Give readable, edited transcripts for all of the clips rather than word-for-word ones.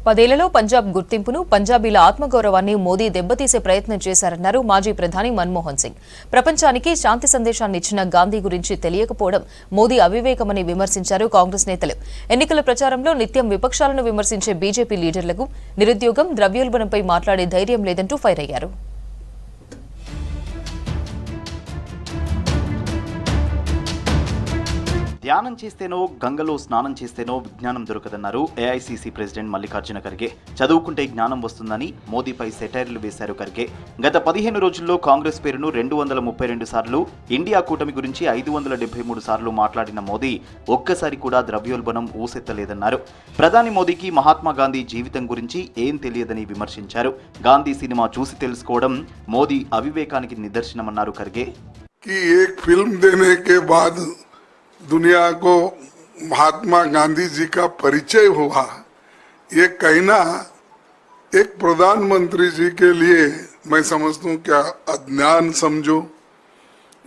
10 పంజాబ్ గుర్తింపును పంజాబీల ఆత్మగౌరవాన్ని మోదీ దెబ్బతీసే ప్రయత్నం చేశారన్నారు మాజీ ప్రధాని మన్మోహన్ సింగ్. ప్రపంచానికి శాంతి సందేశాన్ని ఇచ్చిన గాంధీ గురించి తెలియకపోవడం మోదీ అవివేకమని విమర్శించారు కాంగ్రెస్ నేతలు. ఎన్నికల ప్రచారంలో నిత్యం విపక్షాలను విమర్శించే బీజేపీ లీడర్లకు నిరుద్యోగం, ద్రవ్యోల్బణంపై మాట్లాడే ధైర్యం లేదంటూ ఫైర్ అయ్యారు. ధ్యానం చేస్తేనో గంగలో స్నానం చేస్తేనో విజ్ఞానం దొరకదన్నారు ఏఐసీసీ ప్రెసిడెంట్ మల్లికార్జున ఖర్గే. చదువుకుంటే జ్ఞానం వస్తుందని మోదీపై సెటైర్లు వేశారు ఖర్గే. గత 15 రోజుల్లో కాంగ్రెస్ పేరును 232 సార్లు, ఇండియా కూటమి గురించి 573 సార్లు మాట్లాడిన మోదీ ఒక్కసారి కూడా ద్రవ్యోల్బణం ఊసెత్తలేదన్నారు. ప్రధాని మోదీకి మహాత్మా గాంధీ జీవితం గురించి ఏం తెలియదని విమర్శించారు. గాంధీ సినిమా చూసి తెలుసుకోవడం మోదీ అవివేకానికి నిదర్శనమన్నారు ఖర్గే. दुनिया को महात्मा गांधी जी का परिचय हुआ, ये कहना एक प्रधानमंत्री जी के लिए मैं समझता हूँ क्या अज्ञान समझो,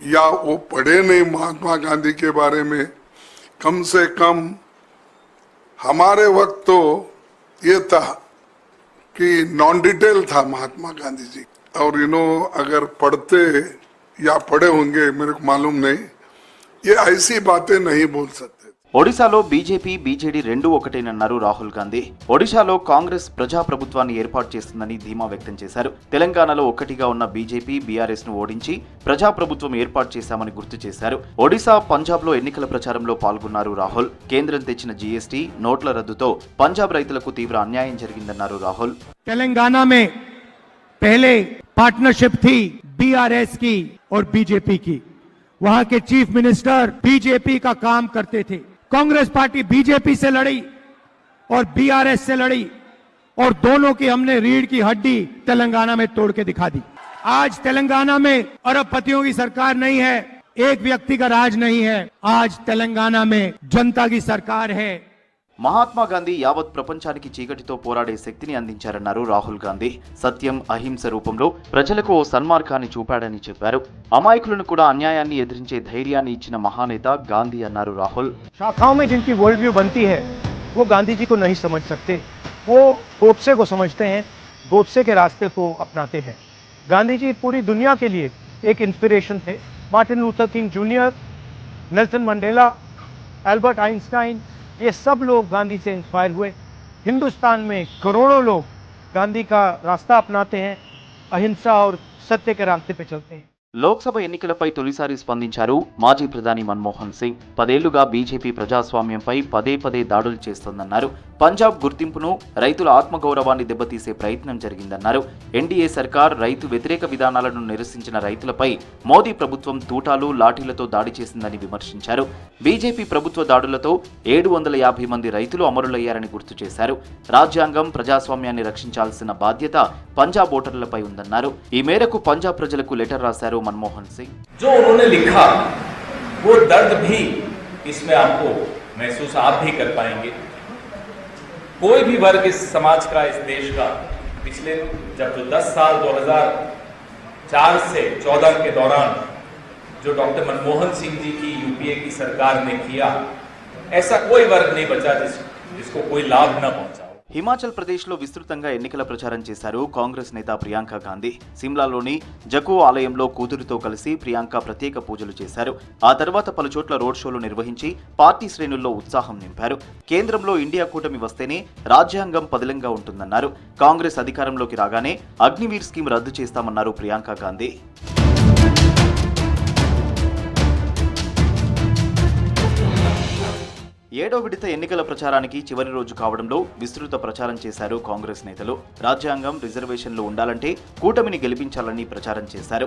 या वो पढ़े नहीं महात्मा गांधी के बारे में. कम से कम हमारे वक्त तो ये था कि नॉन डिटेल था महात्मा गांधी जी, और अगर पढ़ते या पढ़े होंगे मेरे को मालूम नहीं, ये ऐसी बातें नहीं बोल सकते. ఒడిశాలో బీజేపీ, బీజేడీ రెండూ ఒకటేనన్నారు రాహుల్ గాంధీ. ఒడిశాలో కాంగ్రెస్ ప్రజాప్రభుత్వాన్ని ఏర్పాటు చేస్తుందని ధీమా వ్యక్తం చేశారు. తెలంగాణలో ఒక్కటిగా ఉన్న బీజేపీ, బీఆర్ఎస్ ను ఓడించి ప్రజాప్రభుత్వం ఏర్పాటు చేశామని గుర్తు చేశారు. ఒడిశా, పంజాబ్లో ఎన్నికల ప్రచారంలో పాల్గొన్నారు రాహుల్. కేంద్రం తెచ్చిన జీఎస్టీ, నోట్ల రద్దుతో పంజాబ్ రైతులకు తీవ్ర అన్యాయం జరిగిందన్నారు రాహుల్. తెలంగాణ में पहले पार्टनरशिप थी बीआरएस की और बीजेपी की. वहां के चीफ मिनिस्टर बीजेपी का काम करते थे. कांग्रेस पार्टी बीजेपी से लड़ी और बीआरएस से लड़ी, और दोनों की हमने रीढ़ की हड्डी तेलंगाना में तोड़ के दिखा दी. आज तेलंगाना में अरबपतियों की सरकार नहीं है, एक व्यक्ति का राज नहीं है. आज तेलंगाना में जनता की सरकार है. మహాత్మా గాంధీ యావత్ ప్రపంచానికి చీకటితో పోరాడే శక్తిని అందించారన్నారు రాహుల్ గాంధీ. సత్యం, అహింస రూపంలో ప్రజలకు ఓ సన్మార్గాన్ని చూపాడని చెప్పారు. అమాయకులను కూడా అన్యాయాన్ని ఎదిరించే ధైర్యాన్ని ఇచ్చిన మహానేత గాంధీ అన్నారు రాహుల్. शाखाओं में जिनकी वर्ल्ड व्यू बनती है वो गांधी जी को नहीं समझ सकते, वो गोडसे को समझते हैं, गोडसे के रास्ते को अपनाते हैं. गांधी जी पूरी दुनिया के लिए एक इंस्पिरेशन थे. Martin Luther king junior, Nelson Mandela, Albert Einstein, ये सब लोग गांधी से इंस्पायर हुए. हिंदुस्तान में करोड़ों लोग गांधी का रास्ता अपनाते हैं, अहिंसा और सत्य के रास्ते पे चलते हैं. లోక్సభ ఎన్నికలపై తొలిసారి స్పందించారు మాజీ ప్రధాని మన్మోహన్ సింగ్. 10 ఏళ్లుగా బీజేపీ ప్రజాస్వామ్యంపై పదే దాడులు చేస్తోందన్నారు. పంజాబ్ గుర్తింపును, రైతుల ఆత్మగౌరవాన్ని దెబ్బతీసే ప్రయత్నం జరిగిందన్నారు. ఎన్డీఏ సర్కార్ రైతు వ్యతిరేక విధానాలను నిరసించిన రైతులపై మోదీ ప్రభుత్వం తూటాలు, లాఠీలతో దాడి చేసిందని విమర్శించారు. బీజేపీ ప్రభుత్వ దాడులతో 750 మంది రైతులు అమరులయ్యారని గుర్తు చేశారు. రాజ్యాంగం, ప్రజాస్వామ్యాన్ని రక్షించాల్సిన బాధ్యత పంజాబ్ ఓటర్లపై ఉందన్నారు. ఈ మేరకు పంజాబ్ ప్రజలకు లెటర్ రాశారు मनमोहन सिंह. जो उन्होंने लिखा वो दर्द भी इसमें आपको महसूस आप भी कर पाएंगे. कोई भी वर्ग इस समाज का, इस देश का पिछले जब जो 10 साल 2004 से 14 के दौरान जो डॉक्टर मनमोहन सिंह जी की यूपीए की सरकार ने किया, ऐसा कोई वर्ग नहीं बचा जिसको कोई लाभ न पहुंचा. హిమాచల్ ప్రదేశ్లో విస్తృతంగా ఎన్నికల ప్రచారం చేశారు కాంగ్రెస్ నేత ప్రియాంక గాంధీ. సిమ్లాలోని జకో ఆలయంలో కూతురితో కలిసి ప్రియాంక ప్రత్యేక పూజలు చేశారు. ఆ తర్వాత పలుచోట్ల రోడ్ షోలు నిర్వహించి పార్టీ శ్రేణుల్లో ఉత్సాహం నింపారు. కేంద్రంలో ఇండియా కూటమి వస్తేనే రాజ్యాంగం పదిలంగా ఉంటుందన్నారు. కాంగ్రెస్ అధికారంలోకి రాగానే అగ్నివీర్ స్కీమ్ రద్దు చేస్తామన్నారు ప్రియాంక గాంధీ. 7వ విడత ఎన్నికల ప్రచారానికి చివరి రోజు కావడంలో విస్తృత ప్రచారం చేశారు కాంగ్రెస్ నేతలు. రాజ్యాంగం, రిజర్వేషన్లు ఉండాలంటే కూటమిని గెలిపించాలని ప్రచారం చేశారు.